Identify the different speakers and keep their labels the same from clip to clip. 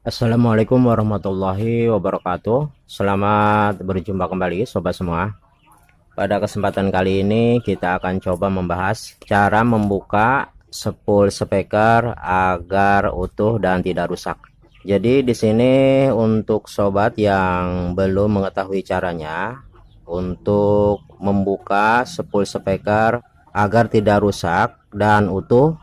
Speaker 1: Assalamualaikum warahmatullahi wabarakatuh. Selamat berjumpa kembali sobat semua. Pada kesempatan kali ini kita akan coba membahas cara membuka spool speaker agar utuh dan tidak rusak. Jadi di sini untuk sobat yang belum mengetahui caranya untuk membuka spool speaker agar tidak rusak dan utuh,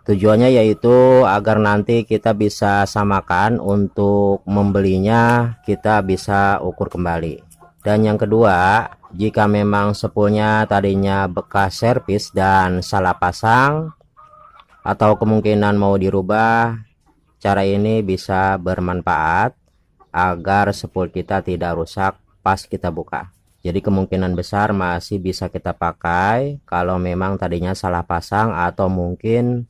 Speaker 1: tujuannya yaitu agar nanti kita bisa samakan untuk membelinya, kita bisa ukur kembali. Dan yang kedua, jika memang spoolnya tadinya bekas servis dan salah pasang atau kemungkinan mau dirubah, cara ini bisa bermanfaat agar spool kita tidak rusak pas kita buka. Jadi kemungkinan besar masih bisa kita pakai kalau memang tadinya salah pasang atau mungkin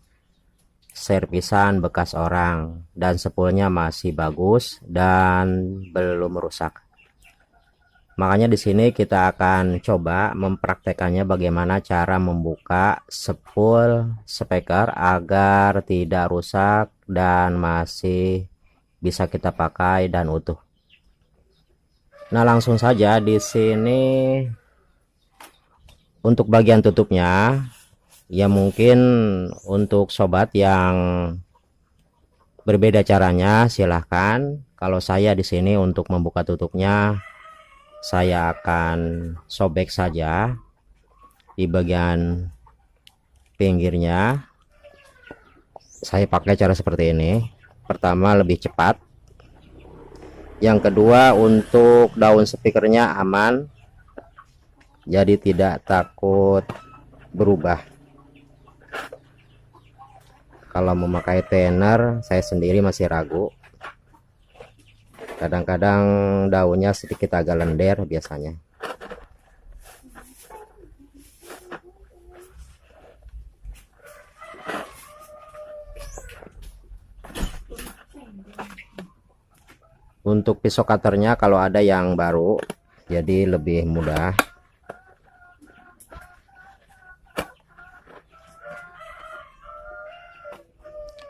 Speaker 1: servisan bekas orang dan spoolnya masih bagus dan belum rusak. Makanya di sini kita akan coba mempraktekannya bagaimana cara membuka spool speaker agar tidak rusak dan masih bisa kita pakai dan utuh. Nah, langsung saja di sini untuk bagian tutupnya, ya mungkin untuk sobat yang berbeda caranya silahkan. Kalau saya di sini untuk membuka tutupnya, saya akan sobek saja di bagian pinggirnya. Saya pakai cara seperti ini. Pertama lebih cepat. Yang kedua untuk daun speakernya aman, jadi tidak takut berubah. Kalau memakai tenor, saya sendiri masih ragu. Kadang-kadang daunnya sedikit agak lender biasanya. Untuk pisau cutternya kalau ada yang baru, jadi lebih mudah.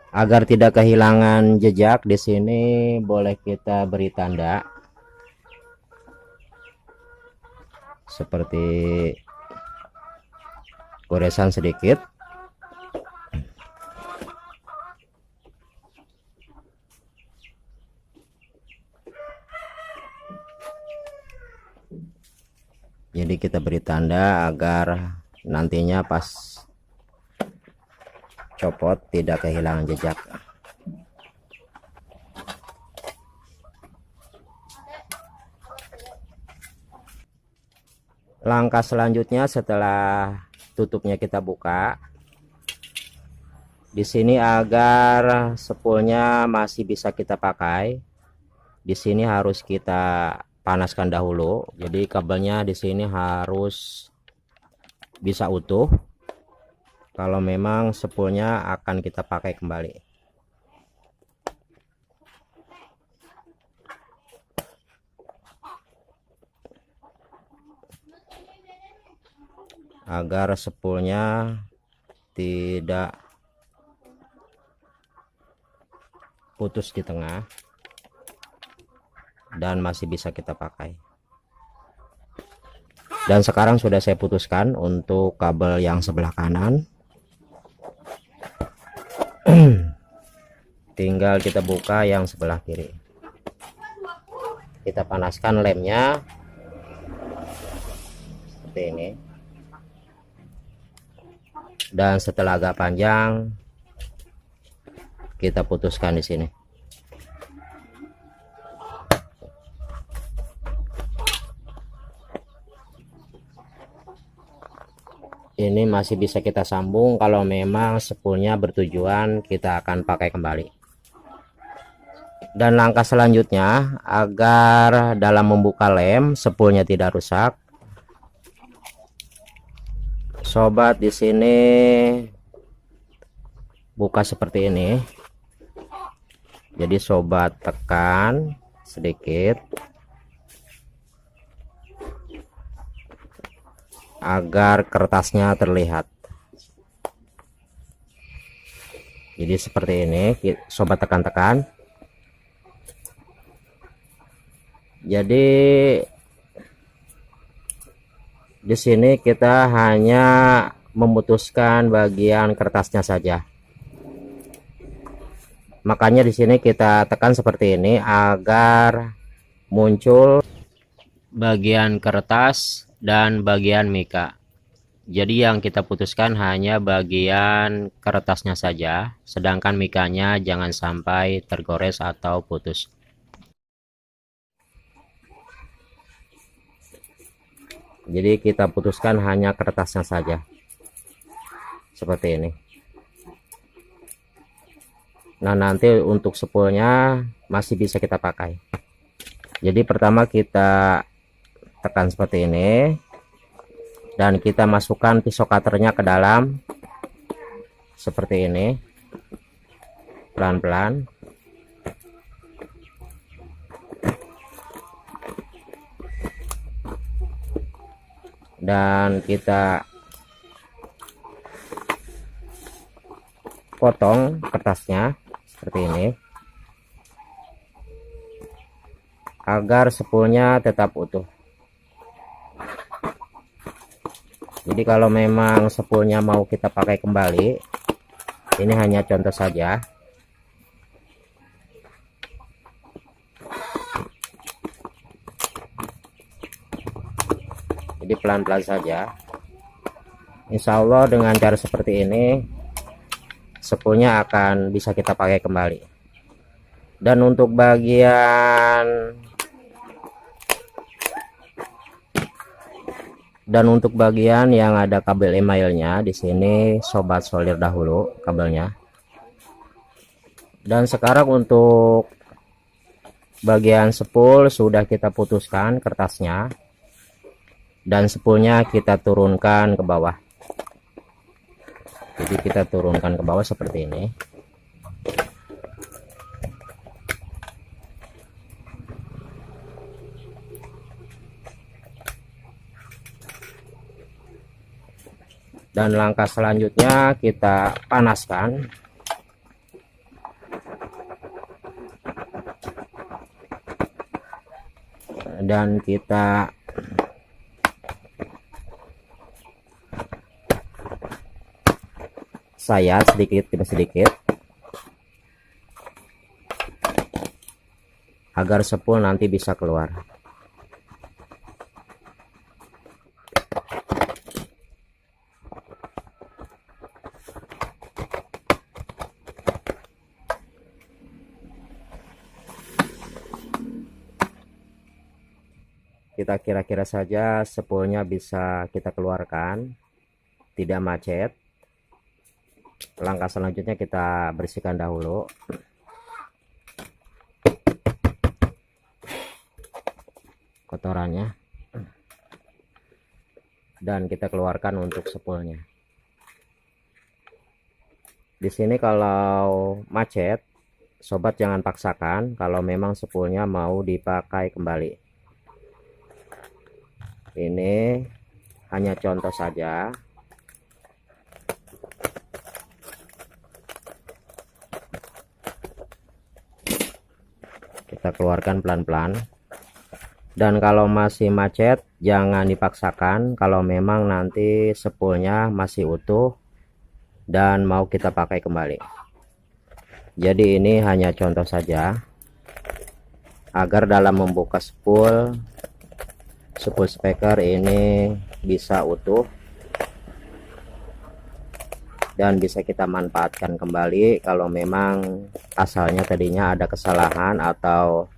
Speaker 1: Agar tidak kehilangan jejak, di sini boleh kita beri tanda seperti goresan sedikit. Jadi kita beri tanda agar nantinya pas copot tidak kehilangan jejak. Langkah selanjutnya setelah tutupnya kita buka, di sini agar spoolnya masih bisa kita pakai, di sini harus kita panaskan dahulu. Jadi kabelnya di sini harus bisa utuh kalau memang spoolnya akan kita pakai kembali. Agar spoolnya tidak putus di tengah dan masih bisa kita pakai. Dan sekarang sudah saya putuskan untuk kabel yang sebelah kanan. Tinggal kita buka yang sebelah kiri. Kita panaskan lemnya seperti ini. Dan setelah agak panjang, kita putuskan di sini. Ini masih bisa kita sambung kalau memang spoolnya bertujuan kita akan pakai kembali. Dan langkah selanjutnya agar dalam membuka lem spoolnya tidak rusak, sobat di sini buka seperti ini. Jadi sobat tekan sedikit agar kertasnya terlihat. Jadi seperti ini, sobat tekan-tekan. Jadi di sini kita hanya memutuskan bagian kertasnya saja. Makanya di sini kita tekan seperti ini agar muncul bagian kertas dan bagian mika. Jadi yang kita putuskan hanya bagian kertasnya saja, sedangkan mikanya jangan sampai tergores atau putus. Jadi kita putuskan hanya kertasnya saja, seperti ini. Nah, nanti untuk spoolnya masih bisa kita pakai. Jadi pertama kita tekan seperti ini, dan kita masukkan pisau cutternya ke dalam seperti ini, pelan-pelan. Dan kita potong kertasnya seperti ini agar spoolnya tetap utuh. Jadi kalau memang spoolnya mau kita pakai kembali, ini hanya contoh saja. Jadi pelan-pelan saja. Insya Allah dengan cara seperti ini spoolnya akan bisa kita pakai kembali. Dan untuk bagian yang ada kabel emailnya, di sini sobat solder dahulu kabelnya. Dan sekarang untuk bagian spool sudah kita putuskan kertasnya, dan spoolnya kita turunkan ke bawah. Jadi kita turunkan ke bawah seperti ini. Dan langkah selanjutnya kita panaskan. Dan kita sayat sedikit demi sedikit agar spool nanti bisa keluar. Kita kira-kira saja spoolnya bisa kita keluarkan, tidak macet. Langkah selanjutnya kita bersihkan dahulu. Kotorannya. Dan kita keluarkan untuk spoolnya. Di sini kalau macet, sobat jangan paksakan kalau memang spoolnya mau dipakai kembali. Ini hanya contoh saja. Kita keluarkan pelan-pelan. Dan kalau masih macet jangan dipaksakan kalau memang nanti spoolnya masih utuh dan mau kita pakai kembali. Jadi ini hanya contoh saja agar dalam membuka spool speaker ini bisa utuh dan bisa kita manfaatkan kembali kalau memang asalnya tadinya ada kesalahan atau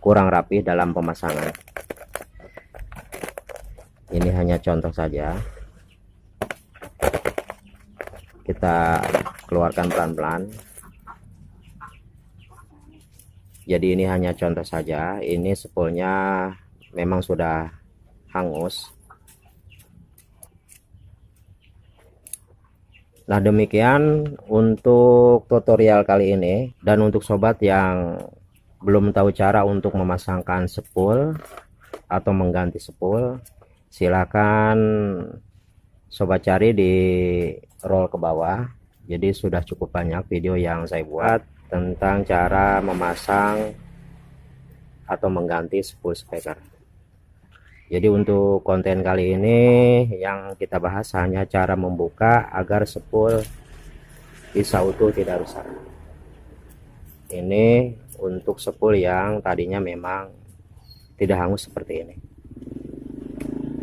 Speaker 1: kurang rapi dalam pemasangan. Ini hanya contoh saja. Kita keluarkan pelan-pelan. Jadi ini hanya contoh saja. Ini spoolnya memang sudah hangus. Nah, demikian untuk tutorial kali ini. Dan untuk sobat yang belum tahu cara untuk memasangkan spool atau mengganti spool, silakan sobat cari di roll ke bawah. Jadi sudah cukup banyak video yang saya buat tentang cara memasang atau mengganti spool speaker. Jadi untuk konten kali ini yang kita bahas hanya cara membuka agar spool bisa utuh, tidak rusak. Ini untuk spool yang tadinya memang tidak hangus seperti ini.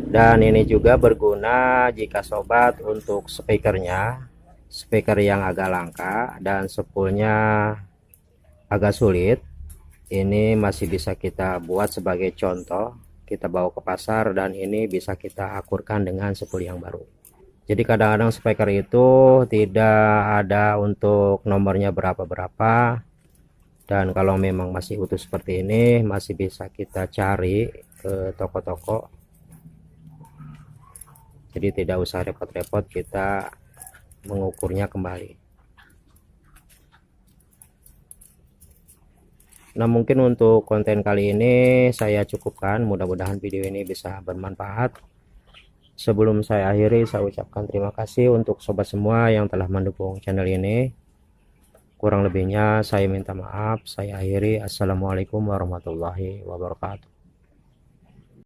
Speaker 1: Dan ini juga berguna jika sobat untuk speakernya, speaker yang agak langka dan spoolnya agak sulit. Ini masih bisa kita buat sebagai contoh, kita bawa ke pasar dan ini bisa kita akurkan dengan spool yang baru. Jadi kadang-kadang speaker itu tidak ada untuk nomornya berapa-berapa, dan kalau memang masih utuh seperti ini masih bisa kita cari ke toko-toko. Jadi tidak usah repot-repot kita mengukurnya kembali. Nah, mungkin untuk konten kali ini saya cukupkan. Mudah-mudahan video ini bisa bermanfaat. Sebelum saya akhiri, saya ucapkan terima kasih untuk sobat semua yang telah mendukung channel ini. Kurang lebihnya saya minta maaf. Saya akhiri. Assalamualaikum warahmatullahi wabarakatuh.